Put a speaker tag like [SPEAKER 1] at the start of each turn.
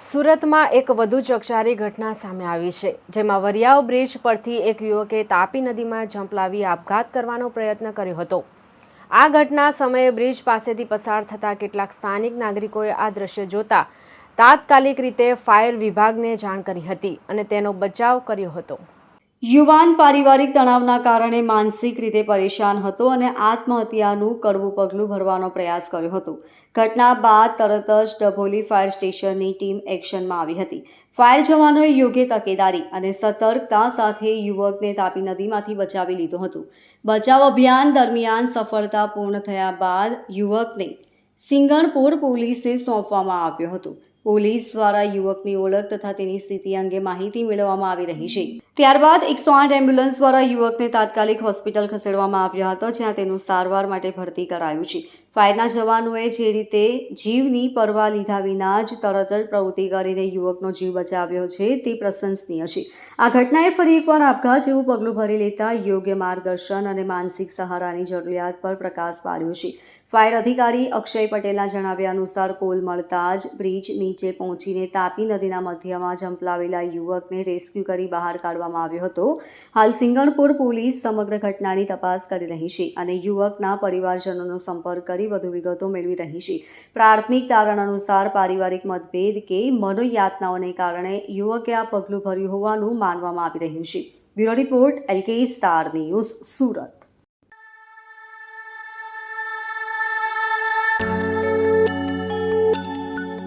[SPEAKER 1] સુરતમાં એક વધુ ચકચારી ઘટના સામે આવી છે, જેમાં વરિયાવ બ્રિજ પરથી એક યુવકે તાપી નદીમાં ઝંપલાવી આપઘાત કરવાનો પ્રયત્ન કર્યો હતો। આ ઘટના સમયે બ્રિજ પાસેથી પસાર થતા કેટલાક સ્થાનિક નાગરિકોએ આ દ્રશ્ય જોતા તાત્કાલિક રીતે ફાયર વિભાગને જાણ કરી હતી અને તેનો બચાવ કર્યો હતો।
[SPEAKER 2] યુવાન પારિવારિક તણાવના કારણે માનસિક રીતે પરેશાન હતો અને આત્મહત્યાનું કડવું પગલું ભરવાનો પ્રયાસ કર્યો હતો। ઘટના બાદ તરત જ ડભોલી ફાયર સ્ટેશનની ટીમ એક્શનમાં આવી હતી। ફાયર જવાનોએ યોગ્ય તકેદારી અને સતર્કતા સાથે યુવકને તાપી નદીમાંથી બચાવી લીધો હતો। બચાવ અભિયાન દરમિયાન સફળતા પૂર્ણ થયા બાદ યુવકને સિંગણપુર પોલીસે સોંપવામાં આવ્યો હતો। પોલીસ દ્વારા યુવકની ઓળખ તથા તેની સ્થિતિ અંગે માહિતી મેળવવામાં આવી રહી છે। ત્યારબાદ 108 એમ્બ્યુલન્સ દ્વારા યુવકને તાત્કાલિક હોસ્પિટલ ખસેડવામાં આવ્યો હતો, જ્યાં તેનું સારવાર માટે ભરતી કરાયું છે। ફાયરના જવાનોએ જે રીતે જીવની પરવા લીધા વિના જ તરત જ પ્રવૃત્તિ કરીને યુવકનો જીવ બચાવ્યો છે, તે પ્રશંસનીય છે। આ ઘટનાએ ફરી એકવાર આપઘાત જેવું પગલું ભરી લેતા યોગ્ય માર્ગદર્શન અને માનસિક સહારાની જરૂરિયાત પર પ્રકાશ પાડ્યો છે। ફાયર અધિકારી અક્ષય પટેલના જણાવ્યા અનુસાર કોલ મળતા જ બ્રિજ નીચે પહોંચીને તાપી નદીના મધ્યમાં ઝંપલાવેલા યુવકને રેસ્ક્યુ કરી બહાર કાઢવામાં આવ્યો હતો। હાલ સિંગણપુર પોલીસ સમગ્ર ઘટનાની તપાસ કરી રહી છે અને યુવકના પરિવારજનોનો સંપર્ક કરી વધુ વિગતો મેળવી રહી છે। પ્રાથમિક તારણ અનુસાર પારિવારિક મતભેદ કે મનોયાતનાઓને કારણે યુવકે આ પગલું ભર્યું હોવાનું માનવામાં આવી રહ્યું છે। Bureau report LK star news, Surat.